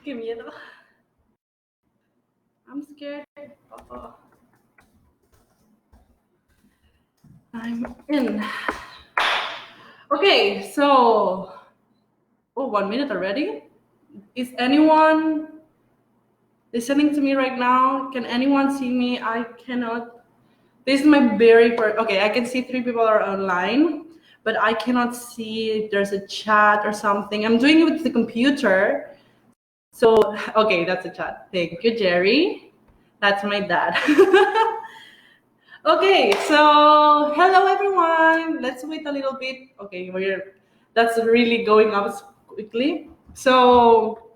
Qué miedo. I'm scared. Oh. I'm in. Okay, so 1 minute already. Is anyone listening to me right now? Can anyone see me? I cannot. This is my very first. Okay, I can see 3 people are online, but I cannot see if there's a chat or something. I'm doing it with the computer. So, okay, that's a chat. Thank you, Jerry. That's my dad. Okay, so hello everyone. Let's wait a little bit. Okay, that's really going up quickly. So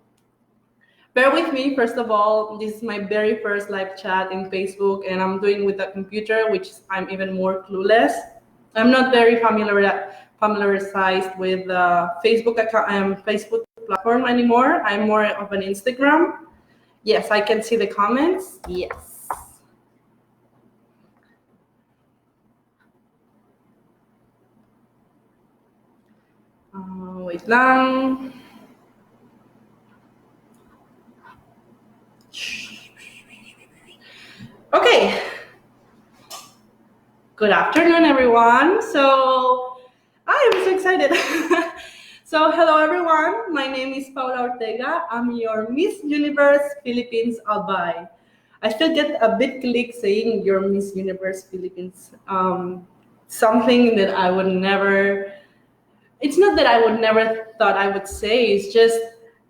bear with me. First of all, this is my very first live chat in Facebook, and I'm doing with a computer, which I'm even more clueless. I'm not very familiarized with Facebook account, Facebook platform anymore. I'm more of an Instagram. Yes, I can see the comments. Yes. Wait lang. Okay. Good afternoon, everyone. So I am so excited. So hello, everyone. My name is Paula Ortega. I'm your Miss Universe Philippines Albay. I still get a bit click saying you're Miss Universe Philippines. Something that I would never. It's not that I would never thought I would say. It's just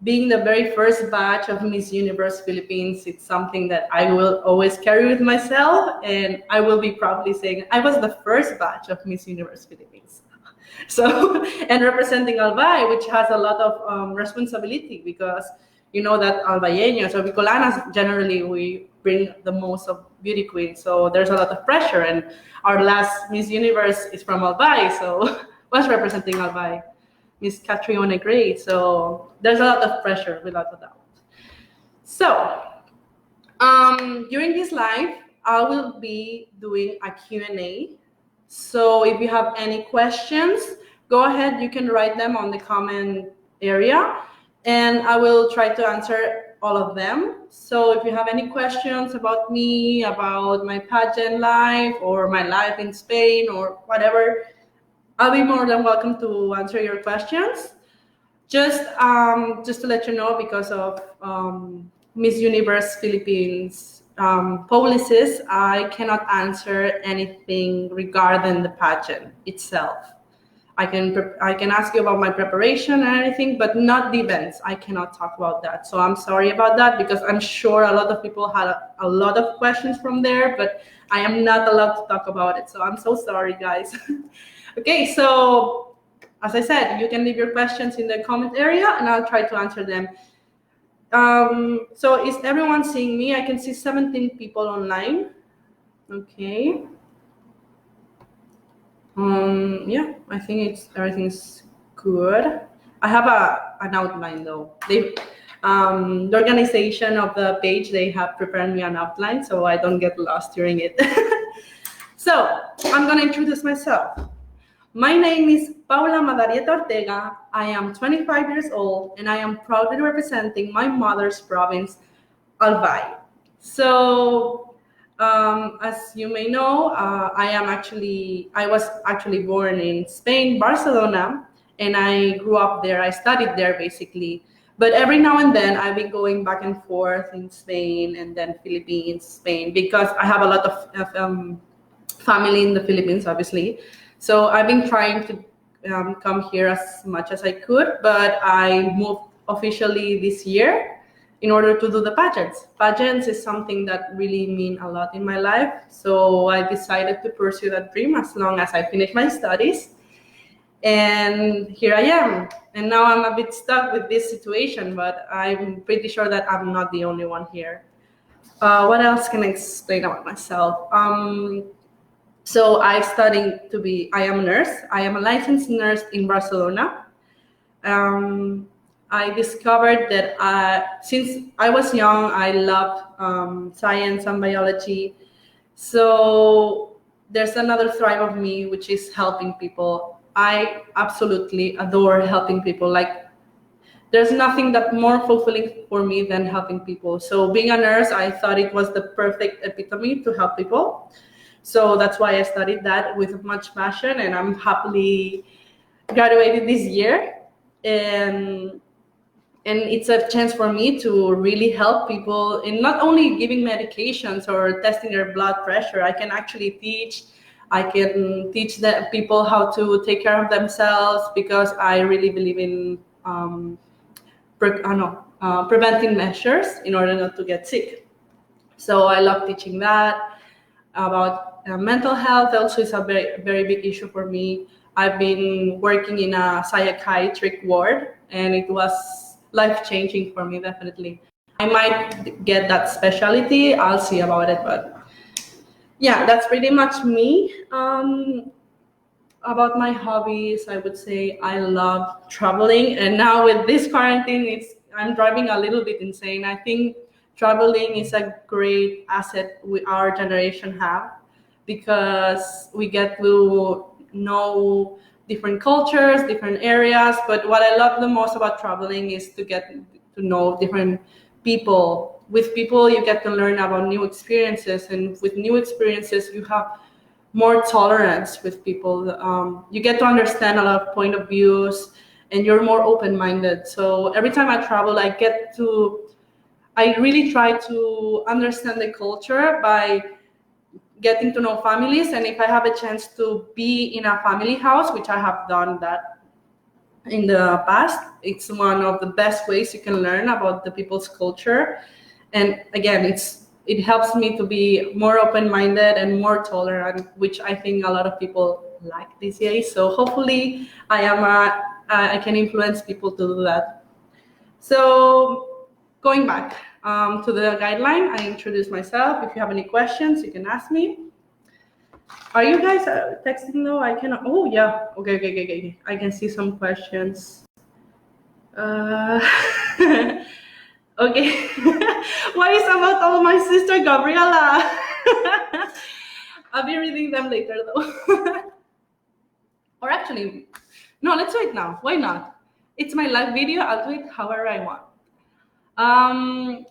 being the very first batch of Miss Universe Philippines. It's something that I will always carry with myself, and I will be proudly saying I was the first batch of Miss Universe Philippines. So, and representing Albay, which has a lot of responsibility, because you know that Albayeños or Bicolanas generally we bring the most of beauty queens. So there's a lot of pressure, and our last Miss Universe is from Albay, so was representing Albay, Miss Catriona Gray. So there's a lot of pressure, without a doubt. So during this live, I will be doing a Q&A. So if you have any questions, go ahead, you can write them on the comment area, and I will try to answer all of them. So if you have any questions about me, about my pageant life, or my life in Spain, or whatever, I'll be more than welcome to answer your questions. Just to let you know, because of Miss Universe Philippines policies, I cannot answer anything regarding the pageant itself. I can ask you about my preparation and anything, but not the events. I cannot talk about that. So I'm sorry about that, because I'm sure a lot of people had a lot of questions from there, but I am not allowed to talk about it. So I'm so sorry, guys. Okay, so as I said, you can leave your questions in the comment area, and I'll try to answer them. So is everyone seeing me? I can see 17 people online. Okay. Yeah, I think everything's good. I have an outline though. The organization of the page, they have prepared me an outline so I don't get lost during it. So I'm gonna introduce myself. My name is Paula Ortega. I am 25 years old, and I am proudly representing my mother's province, Albay. So, as you may know, I was actually born in Spain, Barcelona, and I grew up there. I studied there basically. But every now and then, I've been going back and forth in Spain and then Philippines, Spain, because I have a lot of family in the Philippines, obviously. So I've been trying to come here as much as I could, but I moved officially this year in order to do the pageants. Pageants is something that really mean a lot in my life. So I decided to pursue that dream as long as I finish my studies. And here I am. And now I'm a bit stuck with this situation, but I'm pretty sure that I'm not the only one here. What else can I explain about myself? So I am a nurse. I am a licensed nurse in Barcelona. I discovered that since I was young, I loved science and biology. So there's another thrive of me, which is helping people. I absolutely adore helping people. Like, there's nothing that more fulfilling for me than helping people. So being a nurse, I thought it was the perfect epitome to help people. So that's why I studied that with much passion, and I'm happily graduated this year. And it's a chance for me to really help people in not only giving medications or testing their blood pressure. I can actually teach. I can teach the people how to take care of themselves, because I really believe in preventing measures in order not to get sick. So I love teaching that. About mental health also is a very, very big issue for me. I've been working in a psychiatric ward, and it was life-changing for me, definitely. I might get that specialty. I'll see about it, but yeah, that's pretty much me. About my hobbies, I would say I love traveling, and now with this quarantine, I'm driving a little bit insane. I think traveling is a great asset our generation have, because we get to know different cultures, different areas. But what I love the most about traveling is to get to know different people. With people, you get to learn about new experiences, and with new experiences, you have more tolerance with people. You get to understand a lot of point of views, and you're more open-minded. So every time I travel, I really try to understand the culture by getting to know families. And if I have a chance to be in a family house, which I have done that in the past, it's one of the best ways you can learn about the people's culture. And again, it helps me to be more open-minded and more tolerant, which I think a lot of people like these days. So hopefully I can influence people to do that. So going back to the guideline, I introduced myself. If you have any questions, you can ask me. Are you guys texting though? I cannot. Oh yeah. Okay. I can see some questions. Okay. What is about all my sister Gabriela? I'll be reading them later though. Or actually, no, let's do it now. Why not? It's my live video. I'll do it however I want. I'm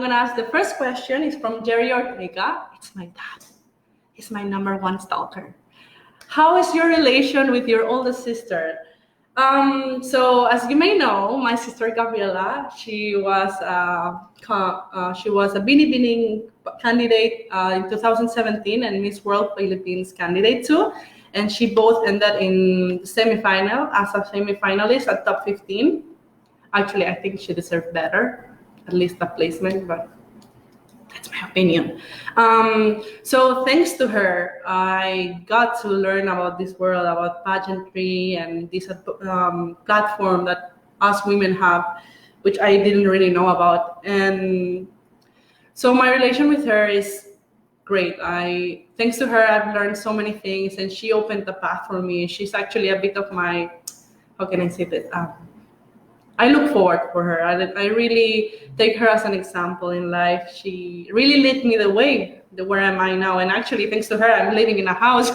gonna ask the first question. Is from Jerry Ortega. It's my dad. He's my number one stalker. How is your relation with your oldest sister? So as you may know, my sister Gabriela, she was a Binibining candidate in 2017 and Miss World Philippines candidate too, and she both ended in semifinal as a semifinalist at top 15. Actually, I think she deserved better, at least a placement, but that's my opinion. So thanks to her, I got to learn about this world, about pageantry, and this platform that us women have, which I didn't really know about. And so my relation with her is great. Thanks to her, I've learned so many things, and she opened the path for me. She's actually a bit of my, how can I say this? I look forward for her. I really take her as an example in life. She really lit me the way, where am I now? And actually, thanks to her, I'm living in a house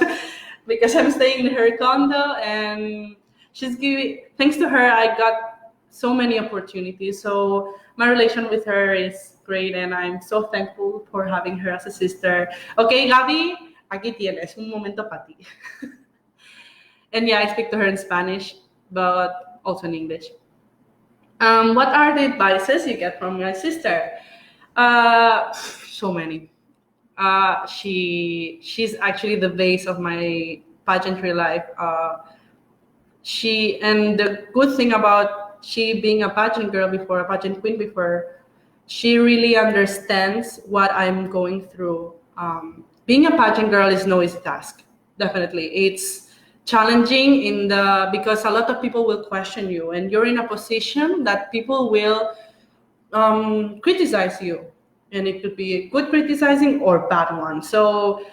because I'm staying in her condo. And thanks to her, I got so many opportunities. So my relation with her is great, and I'm so thankful for having her as a sister. Okay, Gabi, aquí tienes un momento para ti. And yeah, I speak to her in Spanish, but also in English. What are the advices you get from my sister? So many. She's actually the base of my pageantry life. And the good thing about she being a pageant girl before, a pageant queen before, she really understands what I'm going through. Being a pageant girl is no easy task. Definitely, it's challenging because a lot of people will question you, and you're in a position that people will criticize you, and it could be a good criticizing or bad one. So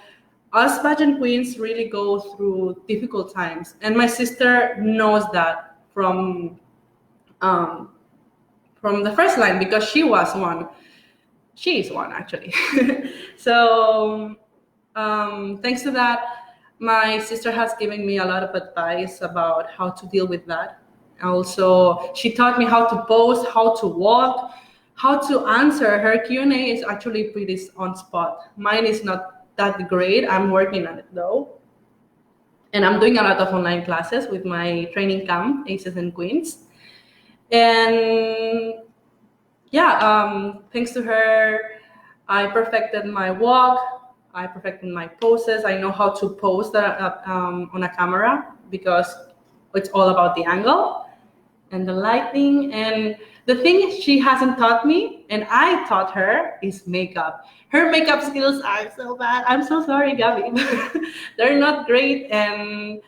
us pageant queens really go through difficult times, and my sister knows that from the first line, because she was one. She is one, actually. So thanks to that, my sister has given me a lot of advice about how to deal with that. Also, she taught me how to pose, how to walk, how to answer. Her Q&A is actually pretty on spot. Mine is not that great. I'm working on it though. And I'm doing a lot of online classes with my training camp, Aces and Queens. And yeah, thanks to her, I perfected my walk. I perfected my poses. I know how to pose on a camera because it's all about the angle and the lighting. And the thing she hasn't taught me, and I taught her, is makeup. Her makeup skills are so bad. I'm so sorry, Gabby. They're not great. And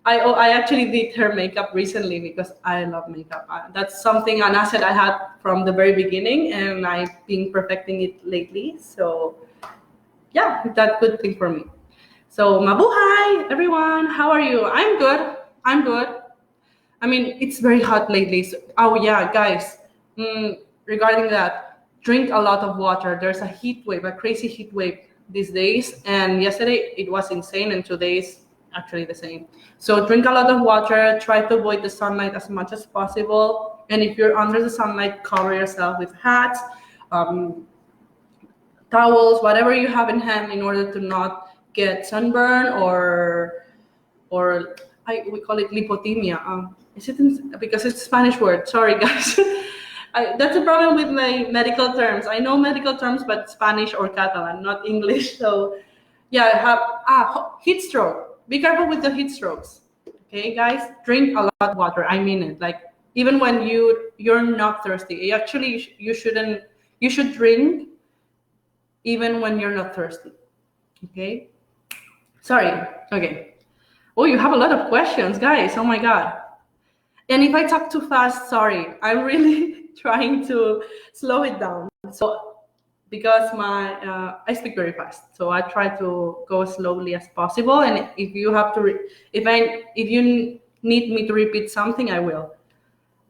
I actually did her makeup recently because I love makeup. That's something, an asset I had from the very beginning, and I've been perfecting it lately. So yeah, that's a good thing for me. So mabuhay, everyone. How are you? I'm good. I'm good. I mean, it's very hot lately. So, oh yeah, guys, regarding that, drink a lot of water. There's a heat wave, a crazy heat wave these days. And yesterday it was insane, and today is actually the same. So drink a lot of water. Try to avoid the sunlight as much as possible. And if you're under the sunlight, cover yourself with hats, towels, whatever you have in hand, in order to not get sunburn or we call it lipothemia. Is it because it's a Spanish word? Sorry, guys. That's a problem with my medical terms. I know medical terms, but Spanish or Catalan, not English. So yeah, heat stroke. Be careful with the heat strokes. Okay, guys, drink a lot of water. I mean it. Like even when you're not thirsty, actually you shouldn't. You should drink even when you're not thirsty. Okay. Sorry. Okay. Oh, you have a lot of questions, guys. Oh my God. And if I talk too fast, sorry. I'm really trying to slow it down. So because I speak very fast, so I try to go as slowly as possible. And if you have to, if you need me to repeat something, I will,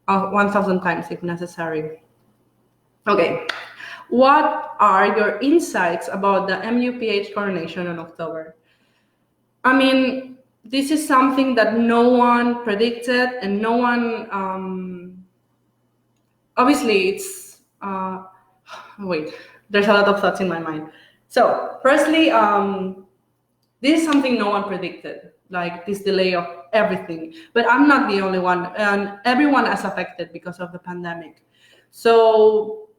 1,000 times if necessary. Okay. What are your insights about the MUPH coronation in October? I mean, this is something that no one predicted, and no one. Obviously, it's. Wait, there's a lot of thoughts in my mind. So, firstly, this is something no one predicted, like this delay of everything. But I'm not the only one, and everyone is affected because of the pandemic. So,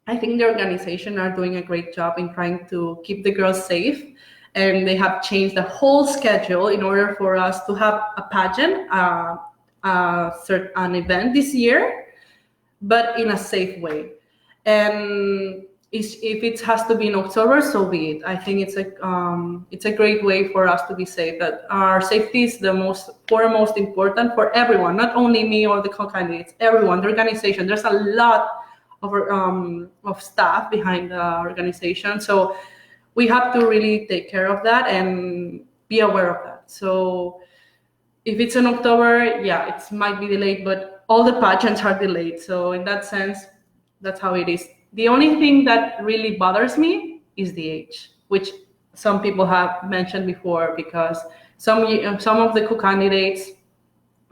I think the organization are doing a great job in trying to keep the girls safe. And they have changed the whole schedule in order for us to have a pageant, an event this year, but in a safe way. And if it has to be in October, so be it. I think it's a great way for us to be safe. That our safety is the most foremost important for everyone, not only me or the candidates, everyone, the organization. There's a lot of staff behind the organization, so we have to really take care of that and be aware of that. So if it's in October, yeah, it might be delayed, but all the pageants are delayed. So in that sense, that's how it is. The only thing that really bothers me is the age, which some people have mentioned before, because some of the co-candidates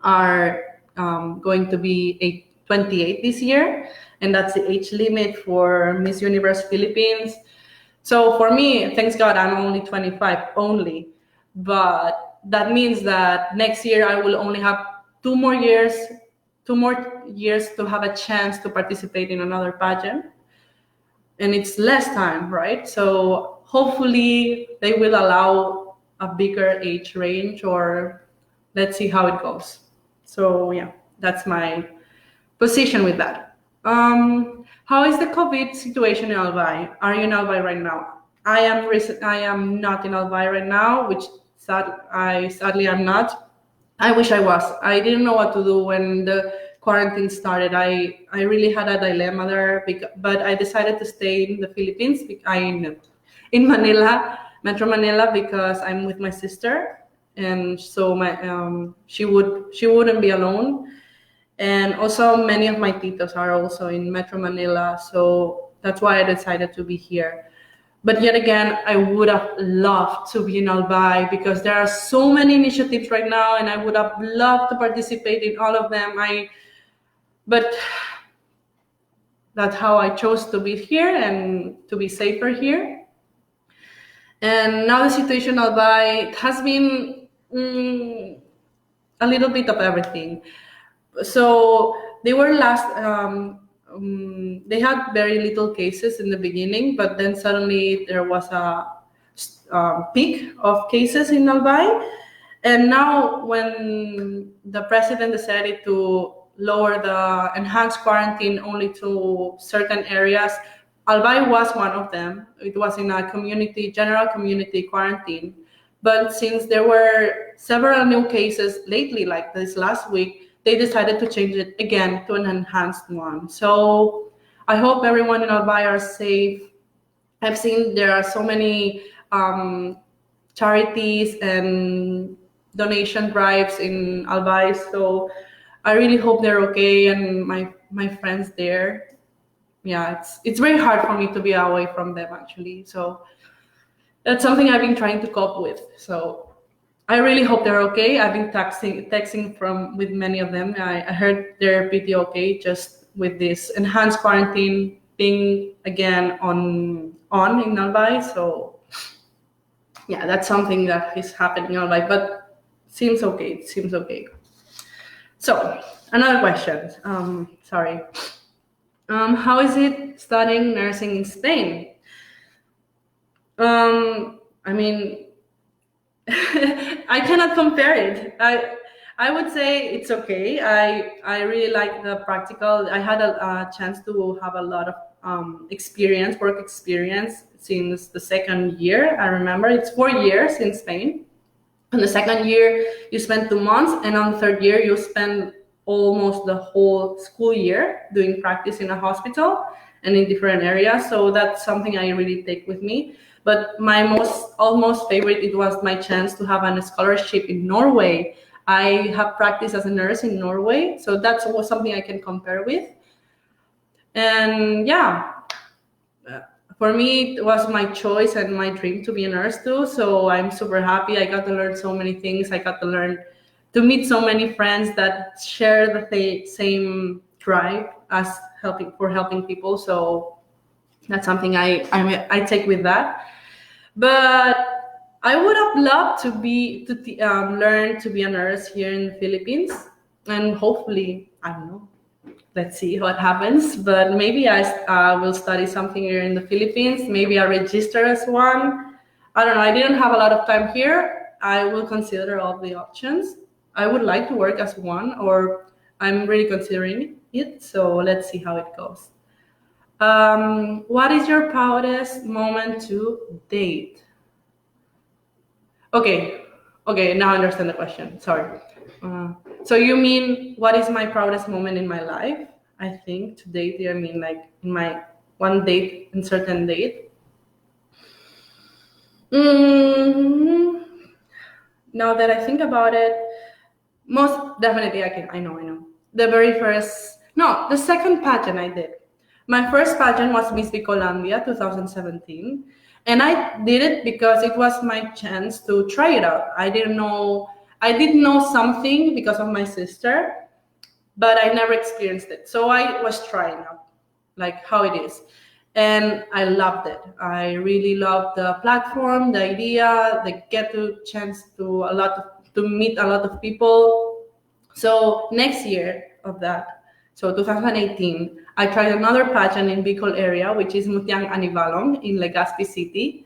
are going to be 28 this year, and that's the age limit for Miss Universe Philippines. So for me, thanks God, I'm only 25 only, but that means that next year I will only have 2 more years to have a chance to participate in another pageant, and it's less time, right? So hopefully they will allow a bigger age range, or let's see how it goes. So yeah, that's my position with that. How is the COVID situation in Albay? Are you in Albay right now? I am not in Albay right now, which sadly I'm not. I wish I was. I didn't know what to do when the quarantine started. I really had a dilemma there, but I decided to stay in the Philippines. In Manila, Metro Manila, because I'm with my sister, and so she wouldn't be alone. And also many of my titos are also in Metro Manila, so that's why I decided to be here. But yet again, I would have loved to be in Albay because there are so many initiatives right now, and I would have loved to participate in all of them. But that's how I chose to be here and to be safer here. And now the situation in Albay has been a little bit of everything. So they were they had very little cases in the beginning, but then suddenly there was a peak of cases in Albay. And now when the president decided to lower the enhanced quarantine only to certain areas, Albay was one of them. It was in a general community quarantine. But since there were several new cases lately, like this last week, they decided to change it again to an enhanced one. So I hope everyone in Albay are safe. I've seen there are so many charities and donation drives in Albay, so I really hope they're okay, and my friends there. Yeah, it's very hard for me to be away from them actually. So that's something I've been trying to cope with. So I really hope they're okay. I've been texting with many of them. I heard they're pretty okay, just with this enhanced quarantine being again on in Albay. So yeah, that's something that is happening in Albay, but seems okay. It seems okay. So another question. Sorry. How is it studying nursing in Spain? I mean, I cannot compare it. I would say it's okay. I really like the practical. I had a chance to have a lot of work experience since the second year. I remember it's 4 years in Spain. On the second year, you spend 2 months, and on the third year, you spend almost the whole school year doing practice in a hospital and in different areas. So that's something I really take with me. But my almost favorite, it was my chance to have a scholarship in Norway. I have practiced as a nurse in Norway, so that's something I can compare with. And yeah, for me, it was my choice and my dream to be a nurse too. So I'm super happy. I got to learn so many things. I got to meet so many friends that share the same drive as helping people. So that's something I take with that. But I would have loved to learn to be a nurse here in the Philippines, and hopefully, I don't know. Let's see what happens. But maybe I will study something here in the Philippines. Maybe I register as one. I don't know. I didn't have a lot of time here. I will consider all the options. I would like to work as one, or I'm really considering it. So let's see how it goes. What is your proudest moment to date? Okay, now I understand the question. Sorry. So you mean what is my proudest moment in my life? I think to date, I mean like in my one date, in certain date. Now that I think about it, most definitely I know. The second pageant I did. My first pageant was Miss Bicolandia 2017. And I did it because it was my chance to try it out. I did know something because of my sister, but I never experienced it. So I was trying out like how it is. And I loved it. I really loved the platform, the idea, the chance to meet a lot of people. So next year of that, so 2018, I tried another pageant in Bicol area, which is Mutiang Anivalong in Legazpi City.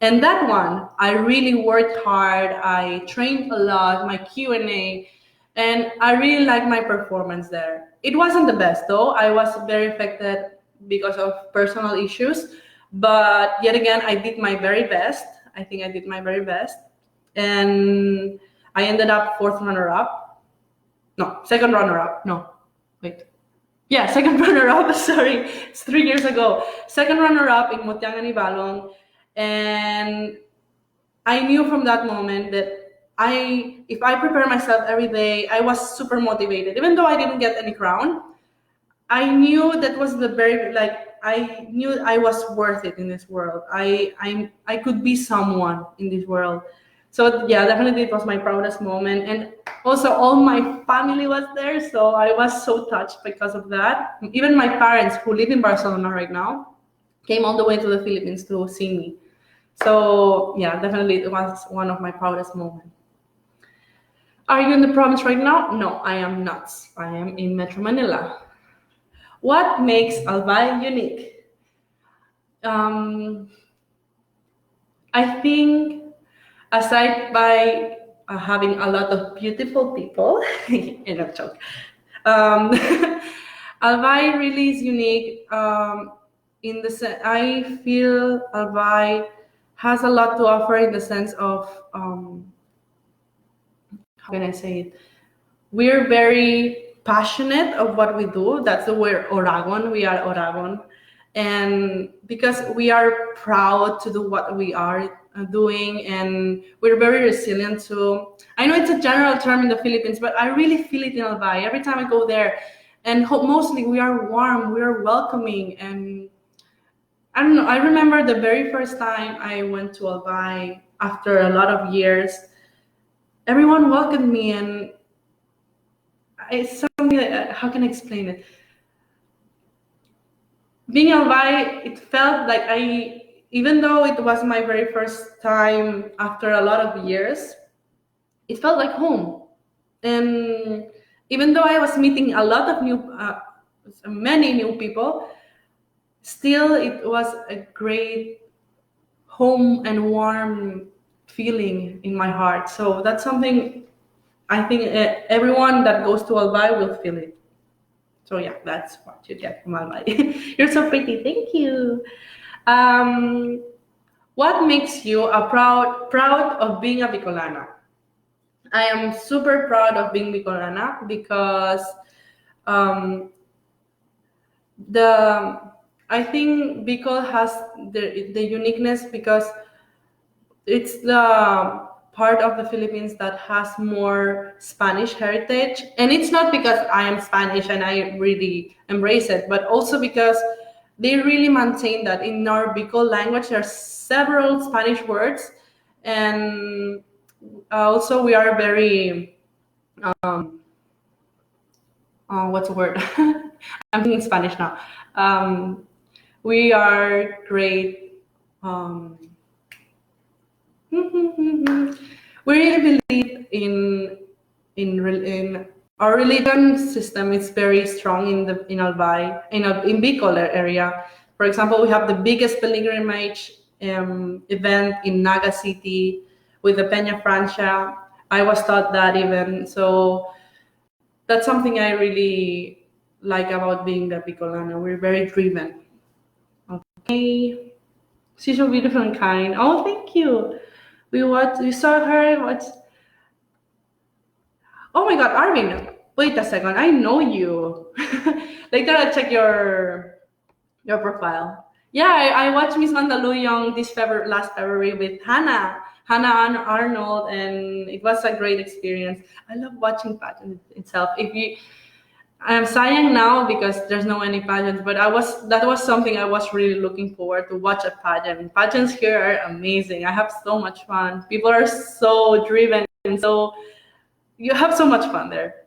And that one, I really worked hard. I trained a lot, my Q&A, and I really liked my performance there. It wasn't the best though. I was very affected because of personal issues. But yet again, I did my very best. I think I did my very best. And I ended up fourth runner-up. No, second runner-up. No, wait. Yeah, second runner-up. Sorry, it's 3 years ago. Second runner-up in Mutiang Anibalong. And I knew from that moment that if I prepare myself every day, I was super motivated. Even though I didn't get any crown, I knew that was the very, like, I knew I was worth it in this world. I could be someone in this world. So yeah, definitely it was my proudest moment, and also all my family was there, so I was so touched because of that. Even my parents, who live in Barcelona right now, came all the way to the Philippines to see me. So yeah, definitely it was one of my proudest moments. Are you in the province right now? No, I am not. I am in Metro Manila. What makes Albay unique? Um, I think aside by having a lot of beautiful people, in a joke, um, Albay really is unique. In the I feel Albay has a lot to offer in the sense of how can I say it? We're very passionate of what we do. That's the word Oragon. We are Oragon. And because we are proud to do what we are doing, and we're very resilient too. I know it's a general term in the Philippines, but I really feel it in Albay. Every time I go there, and mostly we are warm, we are welcoming. And I don't know, I remember the very first time I went to Albay after a lot of years, everyone welcomed me, and it's something that, how can I explain it? Being Albay, it felt like even though it was my very first time after a lot of years, it felt like home. And even though I was meeting a lot of many new people, still it was a great home and warm feeling in my heart. So that's something I think everyone that goes to Albay will feel it. So yeah, that's what you get from Albay. You're so pretty. Thank you. Um, what makes you proud of being a Bicolana? I am super proud of being Bicolana because um, the I think Bicol has the uniqueness because it's the part of the Philippines that has more Spanish heritage. And it's not because I am Spanish and I really embrace it, but also because they really maintain that in our Bicol language there are several Spanish words. And also we are very, what's the word? I'm thinking Spanish now. We are great. We really believe in our religion system. It's very strong in Albay, in Bicol area. For example, we have the biggest pilgrimage event in Naga City with the Peña Francia. I was taught that even, so that's something I really like about being the Bicolana. We're very driven. Okay, she's so beautiful and kind. Oh, thank you. We saw her. Oh my God, Arvin! Wait a second, I know you. Later, I'll check your profile. Yeah, I watched Miss Mandaluyong last February with Hannah Arnold, and it was a great experience. I love watching pageant itself. I'm saying now because there's no any pageants, but that was something I was really looking forward to watch a pageant. Pageants here are amazing. I have so much fun. People are so driven, and so you have so much fun there.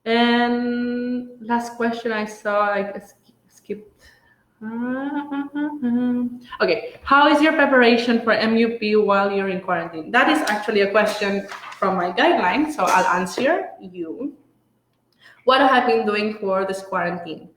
And last question I saw, I skipped. Okay, how is your preparation for MUP while you're in quarantine? That is actually a question from my guideline, so I'll answer you. What I have been doing for this quarantine?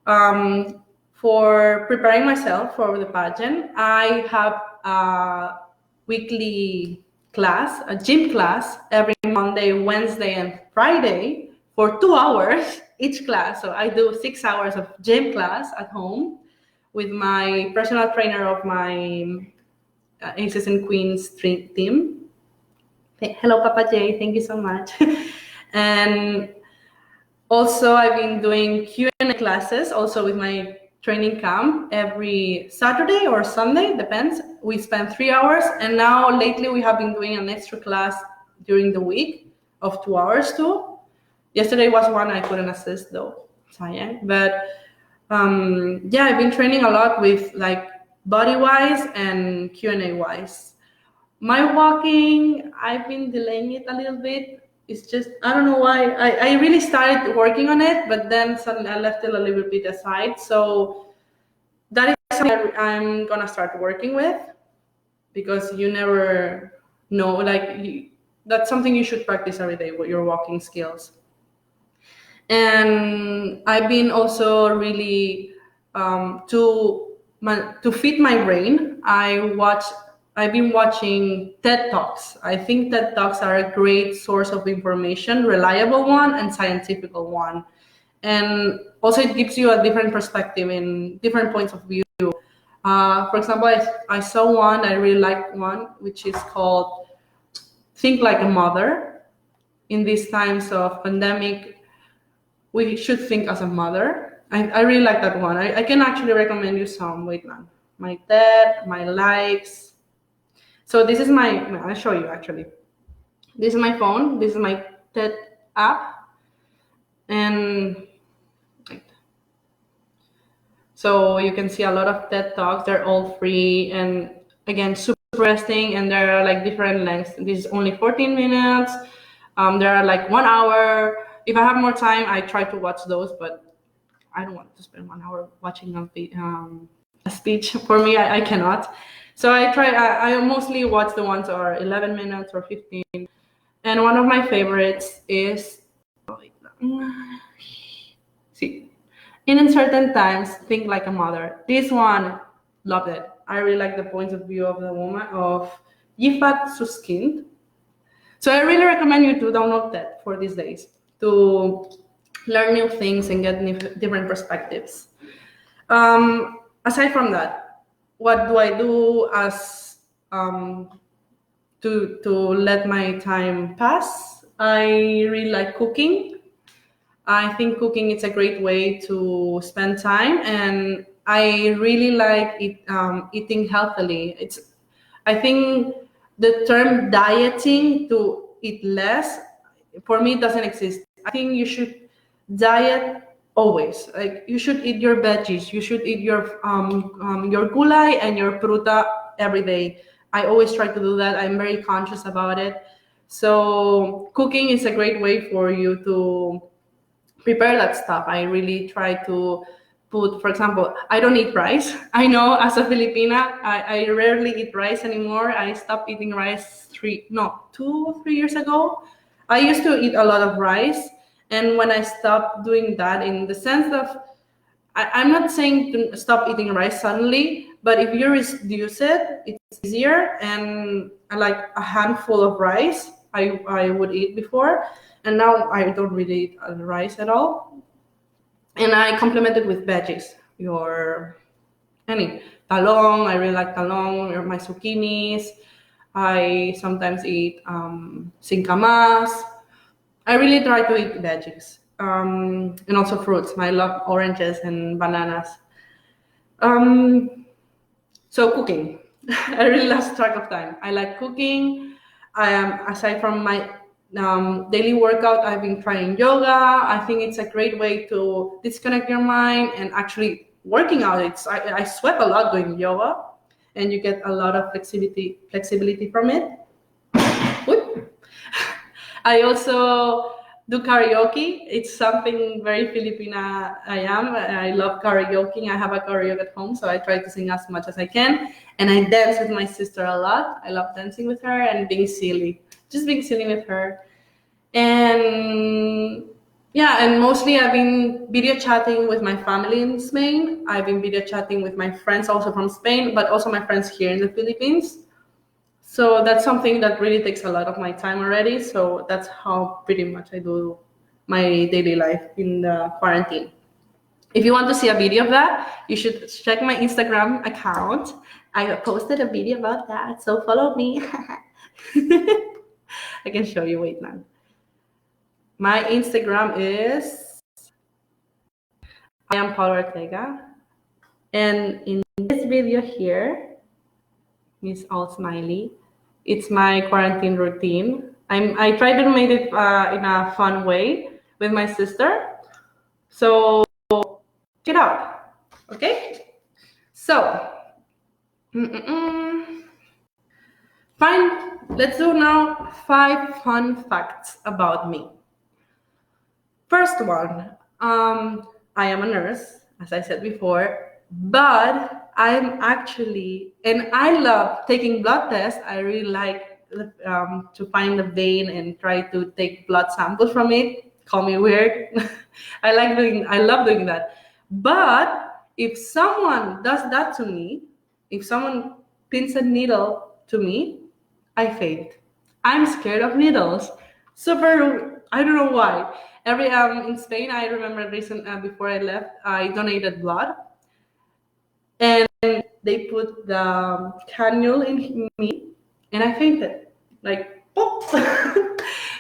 For preparing myself for the pageant, I have a weekly class, a gym class, every Monday, Wednesday, and Friday for 2 hours each class. So I do 6 hours of gym class at home with my personal trainer of my Aces and Queens team. Hello, Papa Jay. Thank you so much. And also, I've been doing Q&A classes also with my training camp every Saturday or Sunday, depends. We spend 3 hours, and now lately we have been doing an extra class during the week of 2 hours too. Yesterday was one I couldn't assist though. sayang. But yeah, I've been training a lot with like body wise and Q&A wise. My walking, I've been delaying it a little bit. It's just, I don't know why. I really started working on it, but then suddenly I left it a little bit aside. So that is something I'm gonna start working with, because you never know. Like that's something you should practice every day with your walking skills. And I've been also really to feed my brain. I've been watching TED Talks. I think TED Talks are a great source of information, reliable one and scientific one. And also it gives you a different perspective in different points of view. For example, I saw one, I really liked one, which is called Think Like a Mother. In these times of pandemic, we should think as a mother. I really like that one. I can actually recommend you some. Wait, man. My TED, my likes. So this is I'll show you actually. This is my phone. This is my TED app. And so you can see a lot of TED Talks. They're all free and again, super interesting. And there are like different lengths. This is only 14 minutes. There are like 1 hour. If I have more time, I try to watch those, but I don't want to spend 1 hour watching a speech. For me, I cannot. So I mostly watch the ones that are 11 minutes or 15. And one of my favorites is, see, in uncertain times, think like a mother. This one, loved it. I really like the points of view of the woman, of Yifat Suskind. So I really recommend you to download that for these days, to learn new things and get different perspectives. Aside from that, what do I do as to let my time pass? I really like cooking. I think cooking is a great way to spend time, and I really like eating healthily. I think the term dieting, to eat less, for me, it doesn't exist. I think you should diet always. Like you should eat your veggies. You should eat your gulay and your fruta every day. I always try to do that. I'm very conscious about it. So cooking is a great way for you to prepare that stuff. I really try to put, for example, I don't eat rice. I know as a Filipina, I rarely eat rice anymore. I stopped eating rice 2 or 3 years ago. I used to eat a lot of rice. And when I stopped doing that, in the sense of, I'm not saying to stop eating rice suddenly, but if you reduce it, it's easier. And I like a handful of rice I would eat before. And now I don't really eat rice at all. And I complement it with veggies. Any talong, I really like talong, or my zucchinis. I sometimes eat singkamas. I really try to eat veggies. And also fruits. I love oranges and bananas. So cooking. I really lost track of time. I like cooking. Aside from my daily workout, I've been trying yoga. I think it's a great way to disconnect your mind and actually working out. I sweat a lot doing yoga, and you get a lot of flexibility from it. I also do karaoke. It's something very Filipina I love karaoke. I have a karaoke at home, so I try to sing as much as I can. And I dance with my sister a lot. I love dancing with her and being silly. Just being silly with her. And yeah, and mostly I've been video chatting with my family in Spain. I've been video chatting with my friends also from Spain, but also my friends here in the Philippines. So that's something that really takes a lot of my time already. So that's how pretty much I do my daily life in the quarantine. If you want to see a video of that, you should check my Instagram account. I posted a video about that, so follow me. I can show you, wait now. My Instagram is I am Paula Ortega. And in this video here, Miss All Smiley, it's my quarantine routine. I try to make it in a fun way with my sister. So check it out. Okay. So fine. Let's do now 5 fun facts about me. First one, I am a nurse, as I said before, but I'm actually, and I love taking blood tests. I really like to find the vein and try to take blood samples from it. Call me weird. I love doing that. But if someone does that to me, if someone pins a needle to me, I faint. I'm scared of needles. Super, I don't know why. Every in Spain, I remember before I left, I donated blood, and they put the cannula in me, and I fainted, like pop.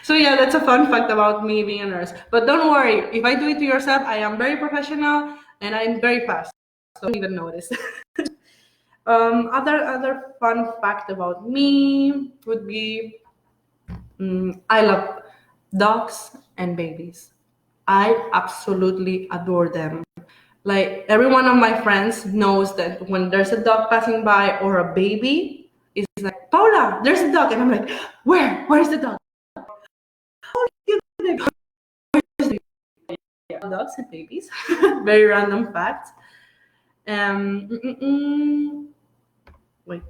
So yeah, that's a fun fact about me being a nurse. But don't worry, if I do it to yourself, I am very professional and I'm very fast. So don't even notice. Other fun fact about me would be I love dogs and babies. I absolutely adore them. Like every one of my friends knows that when there's a dog passing by or a baby, it's like, Paula, there's a dog. And I'm like, where? Where's the dog? How did you get the dog? Where's the baby? Dogs and babies. Very random fact. Wait.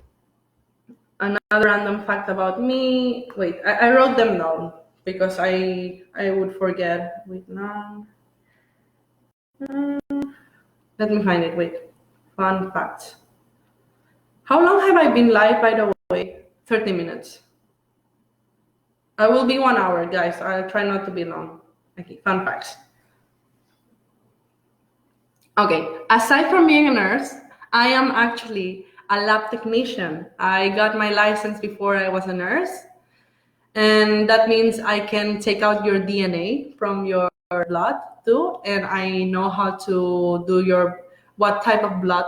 Another random fact about me. Wait, I wrote them down because I would forget. Wait, now. Let me find it. Wait. Fun facts. How long have I been live, by the way? 30 minutes. I will be 1 hour, guys. I'll try not to be long. Okay, fun facts. Okay, aside from being a nurse, I am actually a lab technician. I got my license before I was a nurse. And that means I can take out your DNA from your blood too. And I know how to do what type of blood.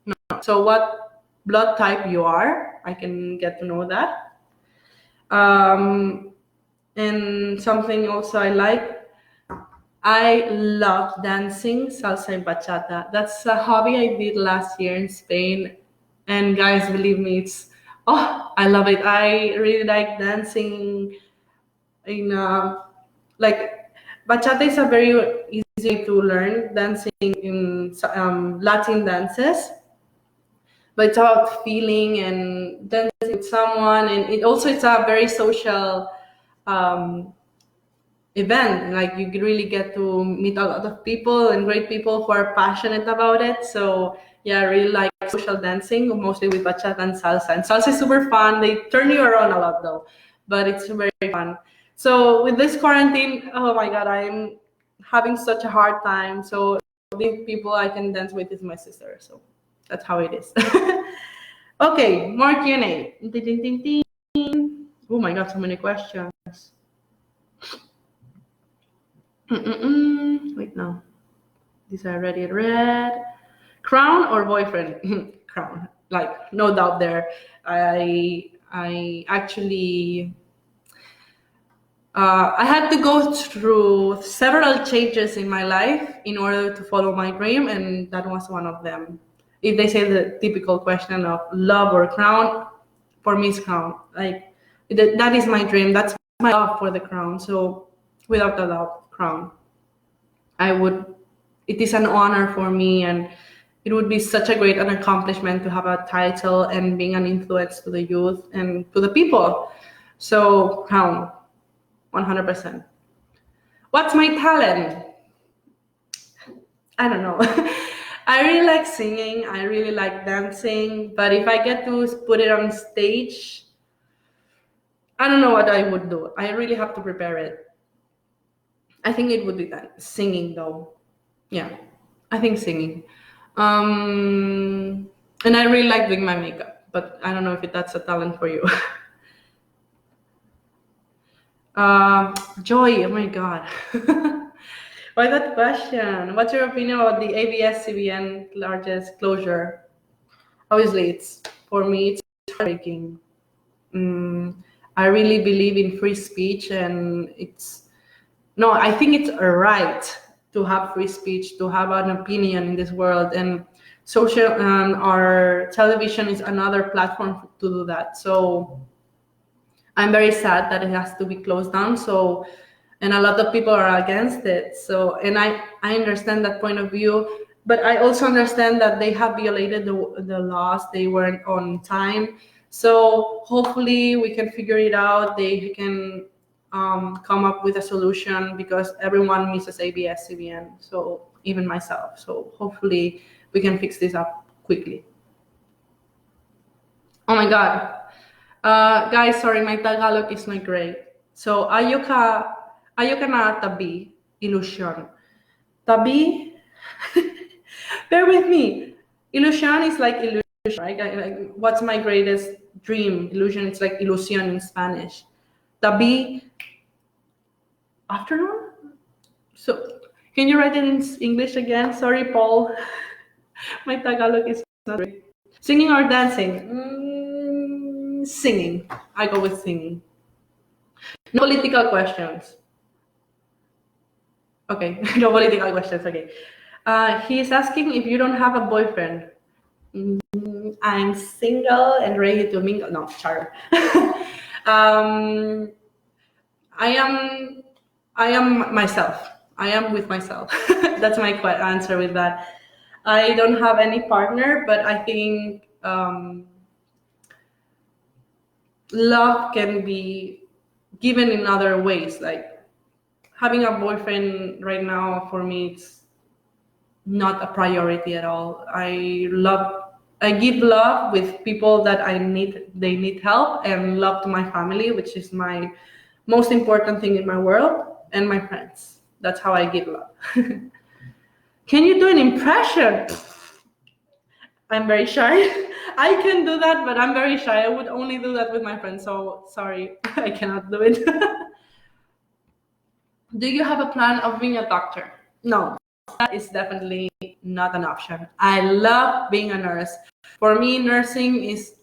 No. So what blood type you are, I can get to know that. And something also I love dancing salsa and bachata. That's a hobby I did last year in Spain. And guys, believe me, I love it. I really like dancing in like bachata is a very easy to learn dancing in Latin dances, but it's about feeling and dancing with someone, and it's a very social um, event. Like you really get to meet a lot of people and great people who are passionate about it. So yeah, I really like social dancing, mostly with bachata and salsa. And salsa is super fun. They turn you around a lot though, but it's very fun. So with this quarantine, oh my God, I'm having such a hard time. So the people I can dance with is my sister. So that's how it is. Okay, more Q&A. Ding, ding, ding, ding. Oh my God, so many questions. Wait, no. These are already read. Crown or boyfriend? Crown. Like, no doubt there. I actually I had to go through several changes in my life in order to follow my dream, and that was one of them. If they say the typical question of love or crown, for me it's crown. Like that is my dream. That's my love for the crown. So without a doubt, crown. It is an honor for me, and it would be such a great an accomplishment to have a title and being an influence to the youth and to the people. So crown. 100%. What's my talent? I don't know. I really like singing. I really like dancing. But if I get to put it on stage, I don't know what I would do. I really have to prepare it. I think it would be that. Singing, though. Yeah, I think singing. And I really like doing my makeup. But I don't know if that's a talent for you. Joy, oh my God. Why that question? What's your opinion about the Abs-Cbn largest closure? Obviously, for me, it's heartbreaking. I really believe in free speech, and I think it's a right to have free speech, to have an opinion in this world, and social our television is another platform to do that. So I'm very sad that it has to be closed down. So, and a lot of people are against it. So, and I understand that point of view, but I also understand that they have violated the laws. They weren't on time. So hopefully we can figure it out. They can come up with a solution, because everyone misses Abs-Cbn. So even myself. So hopefully we can fix this up quickly. Oh my God. Guys, sorry, my Tagalog is not great. So, ayo ka na tabi, illusion. Tabi, bear with me. Illusion is like illusion, right? Like, what's my greatest dream? Illusion, it's like ilusión in Spanish. Tabi, afternoon? So, can you write it in English again? Sorry, Paul. My Tagalog is not great. Singing or dancing? Singing. I go with singing. No political questions. Okay, no political questions. Okay. He's asking if you don't have a boyfriend. I'm single and ready to mingle. No, char. I am myself. I am with myself. That's my answer with that. I don't have any partner, but I think love can be given in other ways. Like having a boyfriend right now, for me, it's not a priority at all. I give love with people that they need help, and love to my family, which is my most important thing in my world, and my friends. That's how I give love. Can you do an impression? I'm very shy. I can do that, but I'm very shy. I would only do that with my friends. So sorry, I cannot do it. Do you have a plan of being a doctor? No, that is definitely not an option. I love being a nurse. For me, nursing is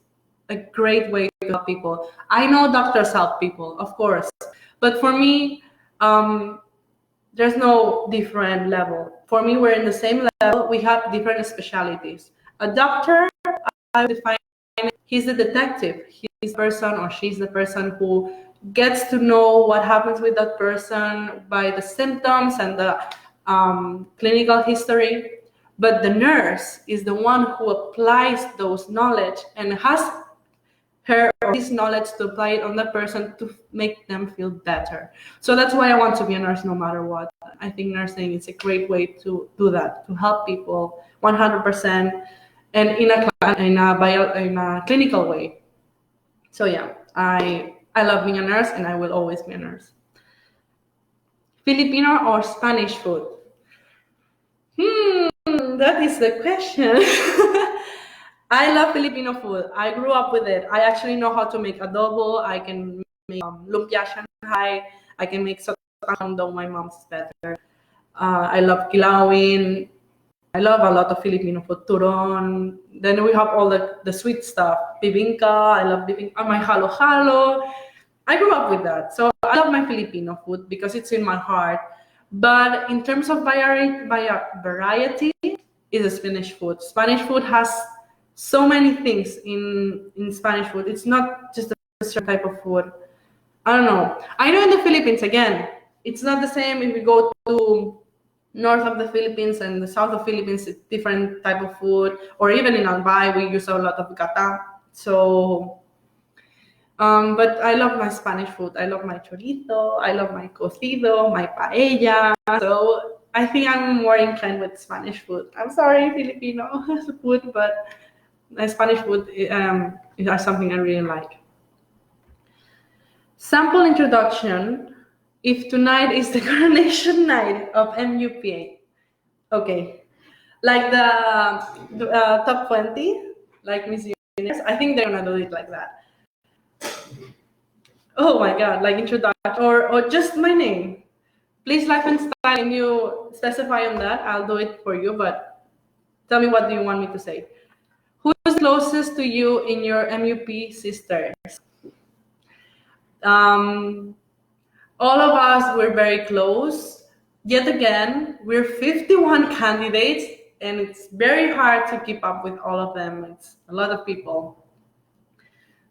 a great way to help people. I know doctors help people, of course, but for me, there's no different level. For me, we're in the same level. We have different specialties. A doctor, I would define, he's the detective. He's the person, or she's the person who gets to know what happens with that person by the symptoms and the clinical history. But the nurse is the one who applies those knowledge and has her or his knowledge to apply it on the person to make them feel better. So that's why I want to be a nurse no matter what. I think nursing is a great way to do that, to help people 100%, and in a clinical way. So yeah, I love being a nurse, and I will always be a nurse. Filipino or Spanish food? That is the question. I love Filipino food. I grew up with it. I actually know how to make adobo. I can make lumpia Shanghai. I can make sotang, though my mom's is better. I love kilawin. I love a lot of Filipino food. Turon. Then we have all the sweet stuff. Bibingka. I love bibingka. My halo-halo. I grew up with that. So I love my Filipino food because it's in my heart. But in terms of variety, is a Spanish food. Spanish food has so many things in Spanish food. It's not just a certain type of food. I don't know. I know in the Philippines, again, it's not the same if we go to north of the Philippines and the south of Philippines, it's different type of food. Or even in Albay, we use a lot of gata. So, but I love my Spanish food. I love my chorizo. I love my cocido, my paella. So I think I'm more inclined with Spanish food. I'm sorry, Filipino food, but Spanish food is something I really like. Sample introduction. If tonight is the coronation night of MUPA. Okay. Like the top 20, like Miss Universe, I think they're gonna do it like that. Oh my God, like introduction or just my name. Please, life and style, can you specify on that? I'll do it for you, but tell me, what do you want me to say? Who's closest to you in your MUP sisters? All of us were very close. yet again, we're 51 candidates, and it's very hard to keep up with all of them. It's a lot of people.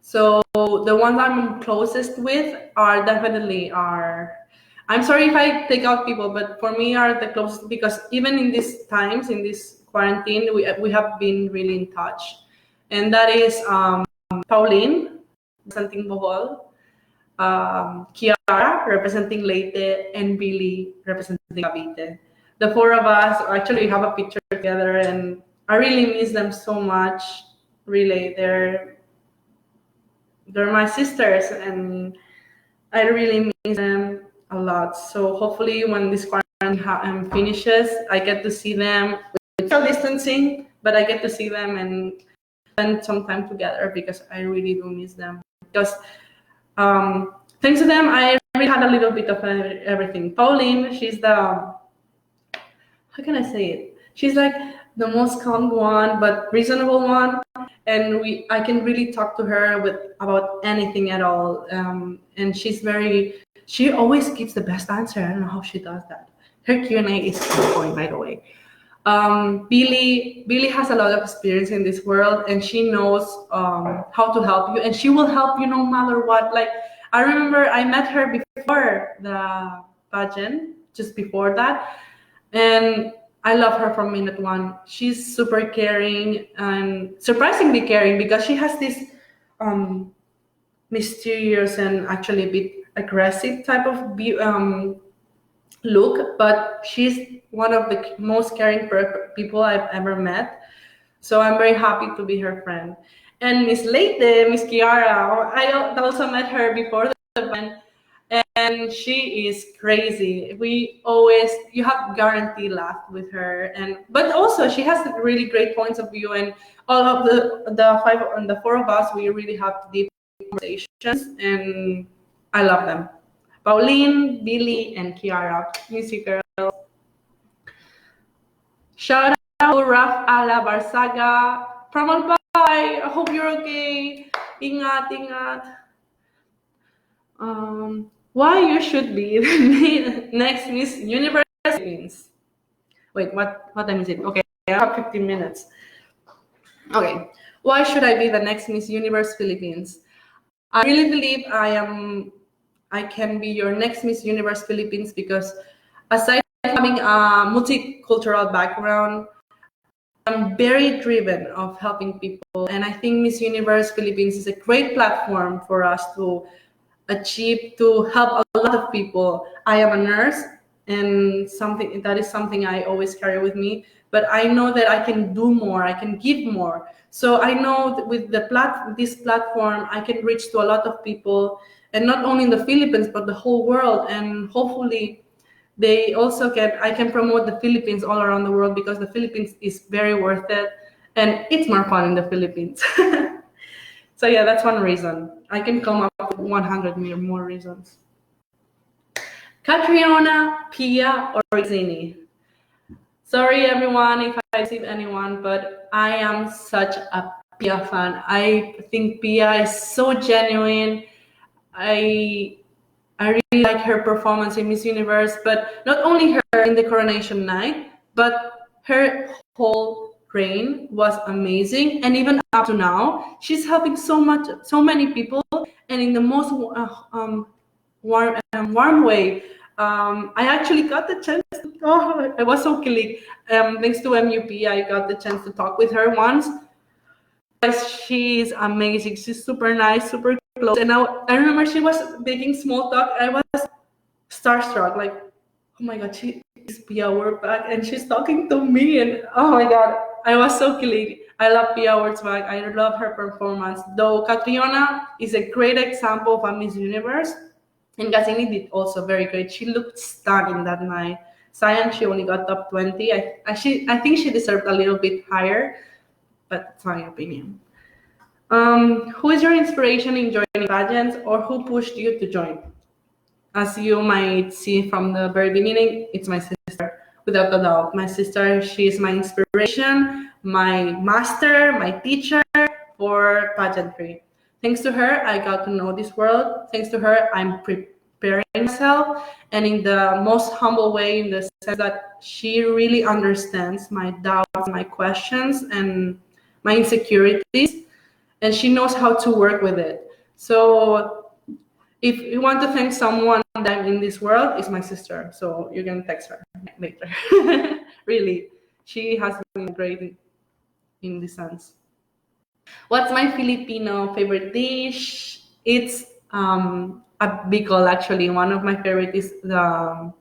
So the ones I'm closest with are definitely I'm sorry if I take out people, but for me are the closest, because even in these times, in this quarantine, we have been really in touch. And that is Pauline, representing Bohol, Kiara, representing Leyte, and Billy, representing Cavite. The four of us actually have a picture together, and I really miss them so much. Really, they're my sisters, and I really miss them a lot. So hopefully, when this quarantine finishes, I get to see them with social distancing, but I get to see them and spend some time together, because I really do miss them. Because thanks to them, I really had a little bit of everything. Pauline, she's the, how can I say it? She's like the most calm one, but reasonable one, and I can really talk to her about anything at all. And she always gives the best answer. I don't know how she does that. Her Q&A is on point, by the way. Billy has a lot of experience in this world, and she knows how to help you, and she will help you no matter what. Like, I remember I met her before the pageant, just before that, and I love her from minute one. She's super caring and surprisingly caring, because she has this mysterious and actually a bit aggressive type of look, but she's one of the most caring people I've ever met. So I'm very happy to be her friend. And Miss Leyte, Miss Kiara, I also met her before the event, and she is crazy. You have guaranteed laugh with her, but also she has really great points of view, and all of the four of us, we really have deep conversations, and I love them. Pauline, Billy, and Kiara, music girls. Shout out to Raf Ala Barsaga from Albay. I hope you're okay. Ingat, ingat. Why you should be the next Miss Universe Philippines? Wait, what time is it? Okay, I have 15 minutes. Okay, why should I be the next Miss Universe Philippines? I really believe I can be your next Miss Universe Philippines, because aside from having a multicultural background, I'm very driven of helping people, and I think Miss Universe Philippines is a great platform for us to help a lot of people. I am a nurse, and that is something I always carry with me, but I know that I can do more, I can give more. So I know that with this platform, I can reach to a lot of people, and not only in the Philippines, but the whole world. And hopefully I can promote the Philippines all around the world, because the Philippines is very worth it, and it's more fun in the Philippines. So yeah, that's one reason. I can come up with 100 more reasons. Catriona, Pia, or Zini? Sorry everyone if I deceive anyone, but I am such a Pia fan. I think Pia is so genuine. I really like her performance in Miss Universe, but not only her in the coronation night, but her whole reign was amazing. And even up to now, she's helping so many people, and in the most warm way. I actually got the chance. I was so kilig. Thanks to MUP, I got the chance to talk with her once. She's amazing. She's super nice, super close. And I remember she was making small talk. I was starstruck, like, oh my God, she is Pia, we're back, and she's talking to me. And oh my God, I was so kilig. I love Pia Wurtzbach. I love her performance. Though Catriona is a great example of a Miss Universe, and Gazini did also very great. She looked stunning that night. Science, she only got top 20. I think she deserved a little bit higher, but it's my opinion. Who is your inspiration in joining pageants, or who pushed you to join? As you might see from the very beginning, it's my sister, without a doubt. My sister, she is my inspiration, my master, my teacher for pageantry. Thanks to her, I got to know this world. Thanks to her, I'm preparing myself, and in the most humble way, in the sense that she really understands my doubts, my questions, and my insecurities, and she knows how to work with it. So if you want to thank someone that in this world, is my sister. So you can text her later. Really, she has been great in this sense. What's my Filipino favorite dish? It's a bicol, actually. One of my favorite is the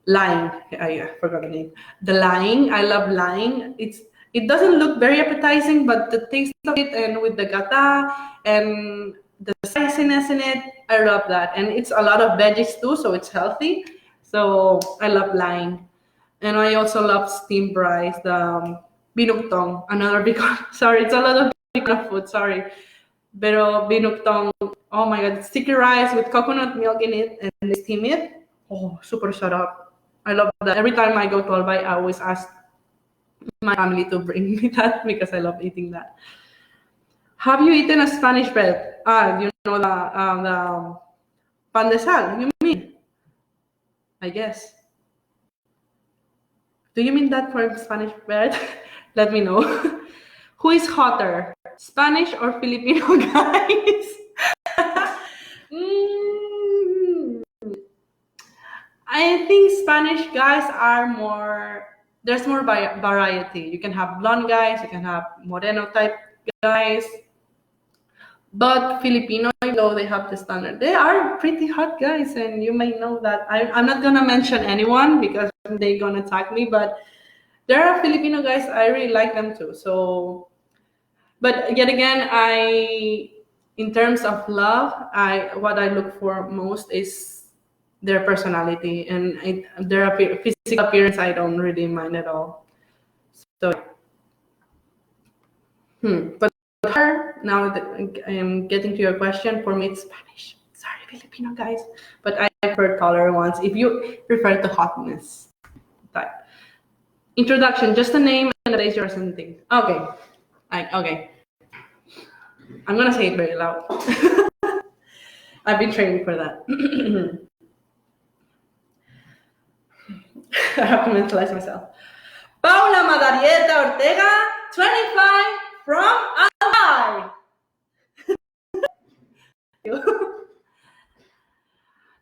lying. I forgot the name. The lying. I love lying. It doesn't look very appetizing, but the taste of it, and with the gata and the spiciness in it, I love that. And it's a lot of veggies too, so it's healthy. So I love lying. And I also love steamed rice, the binugtong, another big sorry, it's a lot of big food, sorry. Pero binugtong, oh my god, sticky rice with coconut milk in it and they steam it. Oh, super sarap. I love that. Every time I go to Albay, I always ask my family to bring me that because I love eating that. Have you eaten a Spanish bread? You know the pan de sal, you mean? I guess. Do you mean that for Spanish bread? Let me know. Who is hotter, Spanish or Filipino guys? I think Spanish guys are more, there's more variety. You can have blonde guys, you can have moreno type guys. But Filipino, though they have the standard, they are pretty hot guys, and you may know that. I'm not gonna mention anyone because they're gonna attack me, but there are Filipino guys, I really like them too. So, but yet again, in terms of love, what I look for most is their personality, and their physical appearance I don't really mind at all. So, but now that I'm getting to your question, for me it's Spanish. Sorry, Filipino guys, but I prefer taller ones. If you refer to hotness type. Introduction, just a name and a place you're something. Okay. Okay. I'm gonna say it very loud. I've been training for that. I have to mentalize myself. Paula Ortega, 25, from Albay.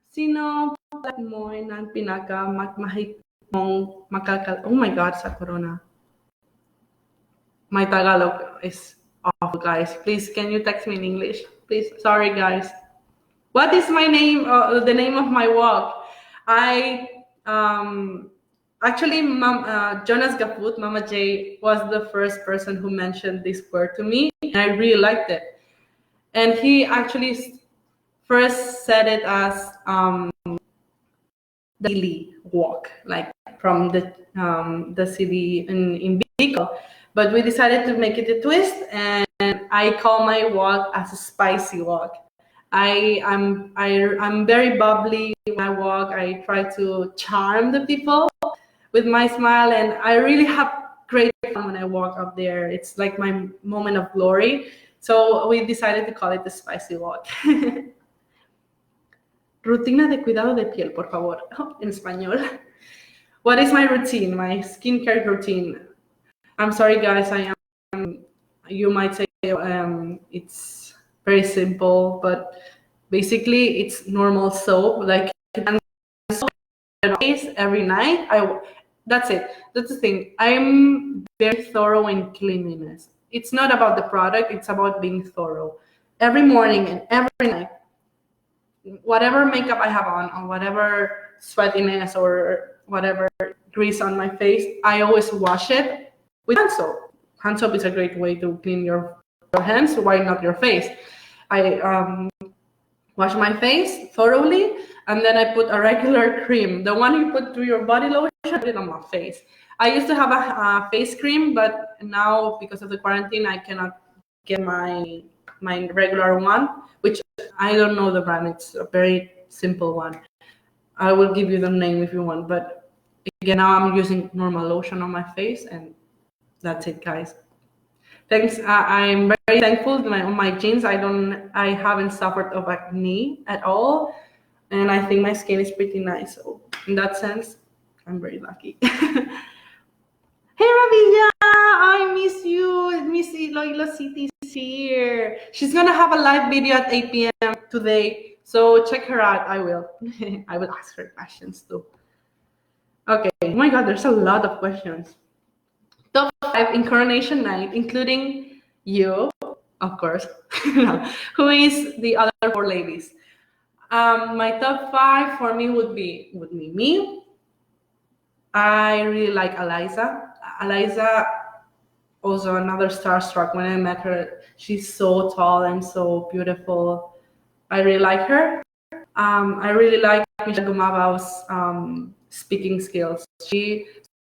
Sino mo ng pinaka mahit mong makakal... Oh my God, sa corona. My Tagalog is awful, guys. Please, can you text me in English? Please, sorry, guys. What is my name? The name of my walk? Actually, Jonas Gaput, Mama J, was the first person who mentioned this word to me, and I really liked it. And he actually first said it as daily walk, like from the city in Bicol. But we decided to make it a twist, and I call my walk as a spicy walk. I'm very bubbly when I walk. I try to charm the people with my smile, and I really have great fun when I walk up there. It's like my moment of glory. So we decided to call it the spicy walk. Rutina de cuidado de piel, por favor, en español. What is my routine, my skincare routine? I'm sorry, guys, you might say it's very simple, but basically it's normal soap, like every night. That's it. That's the thing. I'm very thorough in cleanliness. It's not about the product, it's about being thorough. Every morning and every night, whatever makeup I have on, or whatever sweatiness or whatever grease on my face, I always wash it with hand soap. Hand soap is a great way to clean your hands. Why not your face? I wash my face thoroughly, and then I put a regular cream. The one you put to your body lotion, I put it on my face. I used to have a face cream, but now because of the quarantine, I cannot get my regular one, which I don't know the brand. It's a very simple one. I will give you the name if you want, but again, now I'm using normal lotion on my face, and that's it, guys. Thanks. I'm very thankful on my jeans. I haven't suffered of acne at all. And I think my skin is pretty nice. So in that sense, I'm very lucky. Hey Ravija, I miss you. Miss Iloilo City is here. She's gonna have a live video at 8 p.m. today, so check her out. I will. I will ask her questions too. Okay. Oh my God, there's a lot of questions. Top 5 in coronation night, including you, of course. Who is the other 4 ladies? My top 5 for me would be me. I really like Eliza. Eliza, also another starstruck when I met her. She's so tall and so beautiful. I really like her. I really like Michelle Gumabao's speaking skills. She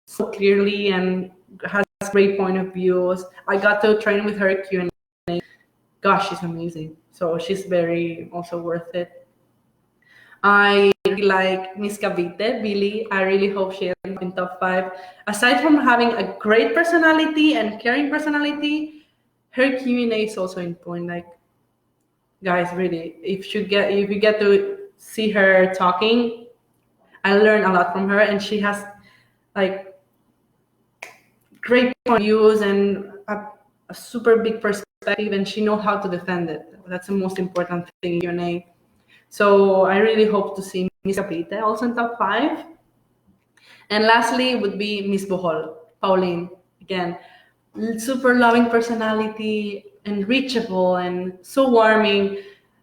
so clearly and has great point of views. I got to train with her Q&A. Gosh, she's amazing. So she's very also worth it. I really like Miss Cavite, Billy. I really hope she ends up in top 5. Aside from having a great personality and caring personality, her Q&A is also in point. Like, guys, really, if you get to see her talking, I learn a lot from her, and she has like great point of views and a super big perspective, and she knows how to defend it. That's the most important thing in Q&A. So I really hope to see Miss Capite also in top 5. And lastly would be Miss Bohol, Pauline. Again, super loving personality and reachable and so warming.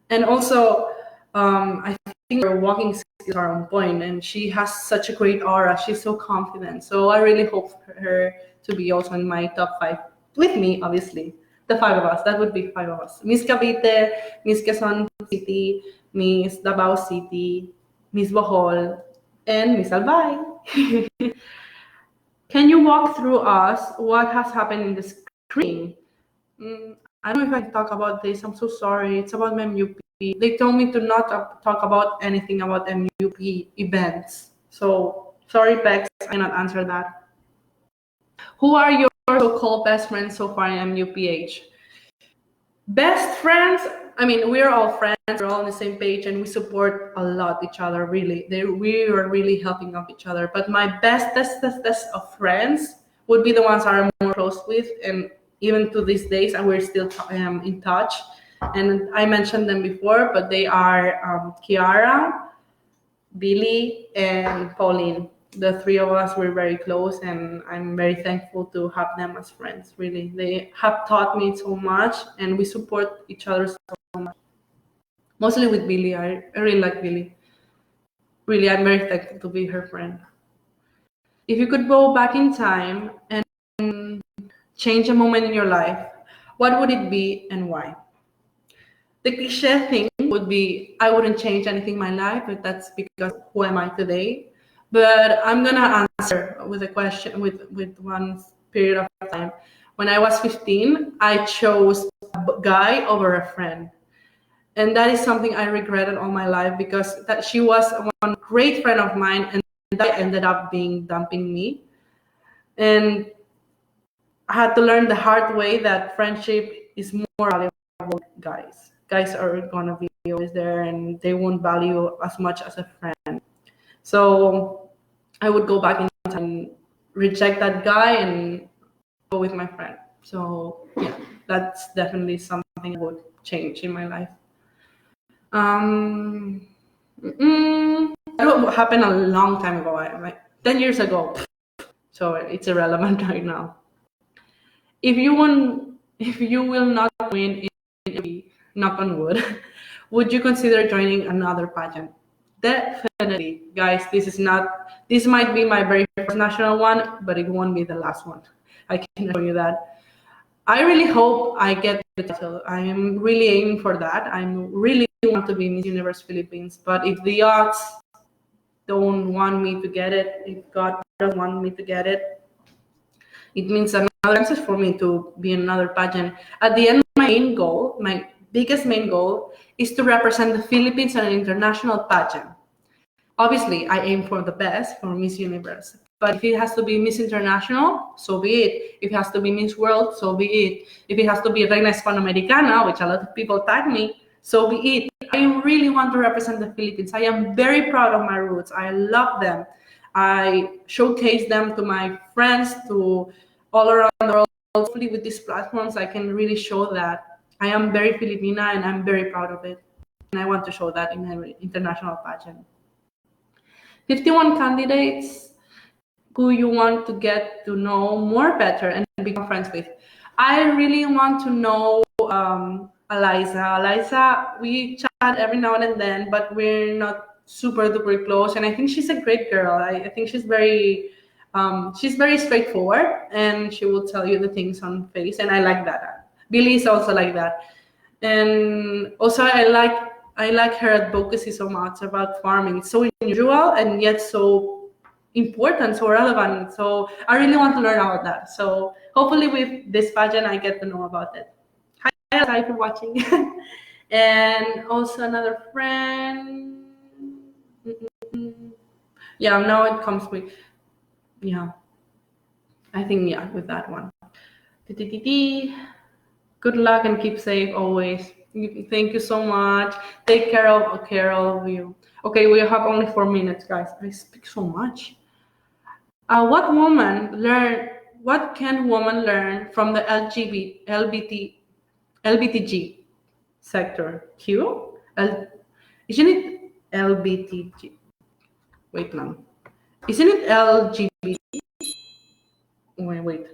And also, I think her walking skills are on point, and she has such a great aura. She's so confident. So I really hope for her to be also in my top 5 with me, obviously. The 5 of us. That would be 5 of us. Miss Cavite, Miss Quezon City, Miss Davao City, Miss Bohol, and Miss Albay. Can you walk through us what has happened in the screen? I don't know if I can talk about this. I'm so sorry. It's about MUP. They told me to not talk about anything about MUP events. So sorry, Bex, I cannot answer that. Who are your so-called best friends so far in MUPH? Best friends, I mean, we're all friends, we're all on the same page, and we support a lot each other, really. We are really helping out each other. But my bestest of friends would be the ones I'm more close with, and even to these days, and we're still in touch. And I mentioned them before, but they are Kiara, Billy, and Pauline. The 3 of us were very close, and I'm very thankful to have them as friends. Really, they have taught me so much, and we support each other so much. Mostly with Billy. I really like Billy. Really, I'm very thankful to be her friend. If you could go back in time and change a moment in your life, what would it be and why? The cliche thing would be I wouldn't change anything in my life, but that's because who am I today? But I'm gonna answer with a question with one period of time. When I was 15, I chose a guy over a friend, and that is something I regretted all my life because that she was one great friend of mine, and that ended up being dumping me, and I had to learn the hard way that friendship is more valuable, guys. Guys are gonna be always there, and they won't value as much as a friend. So I would go back in time and reject that guy and go with my friend. So yeah, that's definitely something I would change in my life. That happened a long time ago, like 10 years ago. So it's irrelevant right now. If you will not win in knock on wood, would you consider joining another pageant? Definitely, guys. This might be my very first national one, but it won't be the last one. I can tell you that. I really hope I get the title. I am really aiming for that. I really want to be Miss Universe Philippines, but if the odds don't want me to get it, if God doesn't want me to get it, it means another chance for me to be in another pageant. At the end, my biggest main goal is to represent the Philippines in an international pageant. Obviously, I aim for the best for Miss Universe. But if it has to be Miss International, so be it. If it has to be Miss World, so be it. If it has to be Reina Hispanoamericana, which a lot of people tag me, So be it. I really want to represent the Philippines. I am very proud of my roots. I love them. I showcase them to my friends, to all around the world. Hopefully with these platforms, I can really show that I am very Filipina and I'm very proud of it. And I want to show that in an international pageant. 51 candidates who you want to get to know more better and become friends with. I really want to know Eliza. Eliza, we chat every now and then, but we're not super duper close. And I think she's a great girl. I think she's very straightforward, and she will tell you the things on face. And I like that. Billy is also like that. And also I like her advocacy so much about farming. It's so unusual and yet so important, so relevant. So I really want to learn about that. So hopefully with this pageant, I get to know about it. Hi for watching. And also another friend. Yeah, now it comes with, yeah. I think, yeah, with that one. Good luck and keep safe always. Thank you so much. Take care of you. Okay, we have only 4 minutes, guys. I speak so much. What can women learn from the LBTG sector? Isn't it LBTG? Wait lang. Isn't it LGBT? Wait.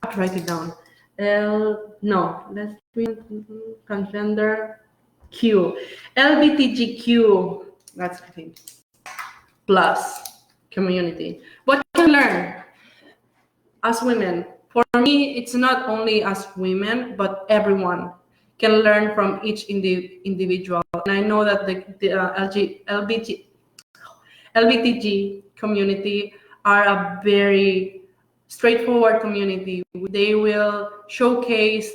I have to write it down. Lesbian, transgender, Q. LBTGQ. That's, I think, plus community. What can we learn as women? For me, it's not only as women, but everyone can learn from each individual. And I know that the LBTG community are a very straightforward community. They will showcase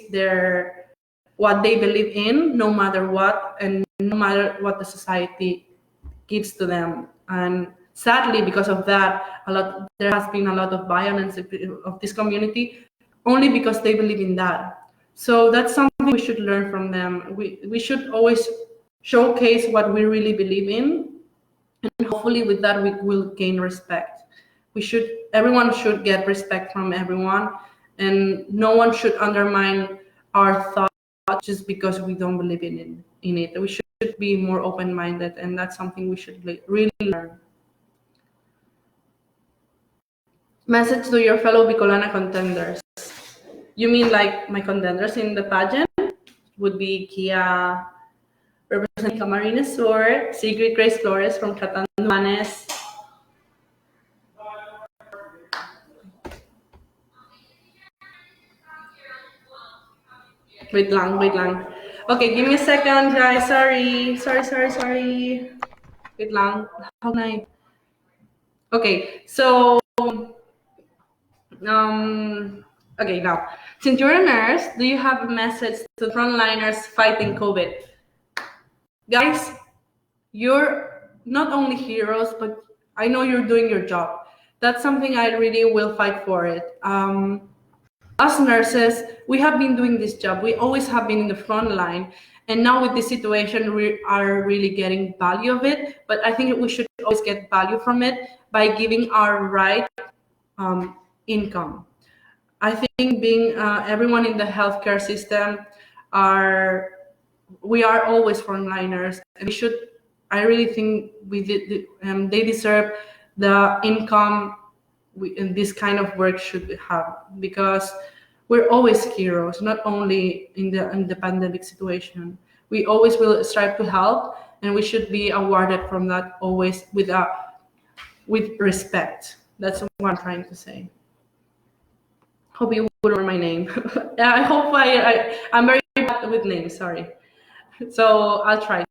what they believe in, no matter what, and no matter what the society gives to them. And sadly, because of that, there has been a lot of violence of this community, only because they believe in that. So that's something we should learn from them. We should always showcase what we really believe in, and hopefully with that we will gain respect. Everyone should get respect from everyone, and no one should undermine our thoughts just because we don't believe in it. We should be more open-minded, and that's something we should really learn. Message to your fellow Bicolana contenders. You mean like my contenders in the pageant? Would be Kia, representing Camarines Sur, Sigrid Grace Flores from Catanduanes. Wait lang. Okay, give me a second, guys. Sorry. Wait lang. How can I? Okay, so okay, now, since you're a nurse, do you have a message to frontliners fighting COVID? Guys, you're not only heroes, but I know you're doing your job. That's something I really will fight for it. Us nurses, we have been doing this job. We always have been in the front line. And now with this situation, we are really getting value of it. But I think we should always get value from it by giving our right income. I think being everyone in the healthcare system, we are always frontliners. And I really think they deserve the income in this kind of work should have, because we're always heroes, not only in the pandemic situation. We always will strive to help, and we should be awarded from that always with respect. That's what I'm trying to say. Hope you would remember my name. I hope I'm very bad with names, sorry. So I'll try.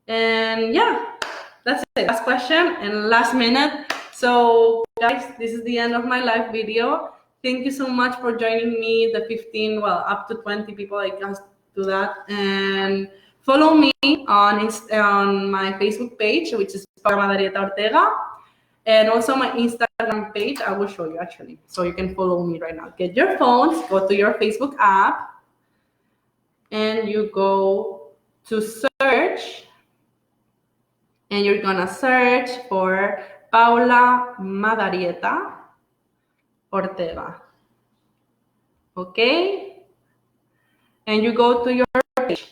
And yeah, that's it. Last question and last minute. So guys, this is the end of my live video. Thank you so much for joining me, the 15, well, up to 20 people, I just do that. And follow me on my Facebook page, which is Paula Ortega. And also my Instagram page, I will show you actually. So you can follow me right now. Get your phones, go to your Facebook app, and you go to search, and you're gonna search for Paula Madarieta Ortega. Okay? And you go to your page.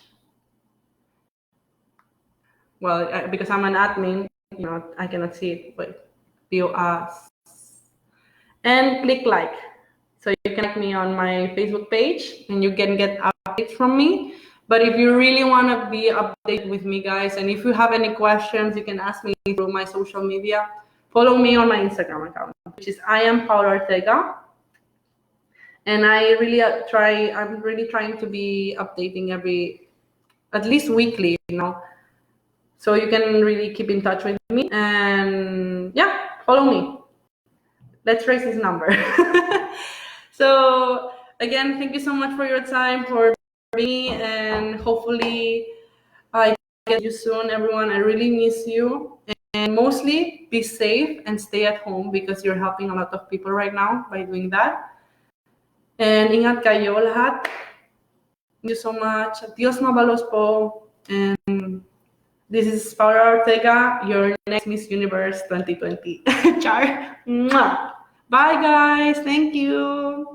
Well, because I'm an admin, I cannot see it, but view us. And click like. So you can like me on my Facebook page and you can get updates from me. But if you really want to be updated with me, guys, and if you have any questions, you can ask me through my social media. Follow me on my Instagram account, which is I am Paula Ortega. And I'm really trying to be updating at least weekly, So you can really keep in touch with me. And yeah, follow me. Let's raise this number. So again, thank you so much for your time, for me, and hopefully I get you soon, everyone. I really miss you. And mostly be safe and stay at home because you're helping a lot of people right now by doing that. And ingat kayo lahat. Thank you so much. Dios mabalos po. And this is Paula Ortega, your next Miss Universe 2020. Char. Mwah. Bye, guys. Thank you.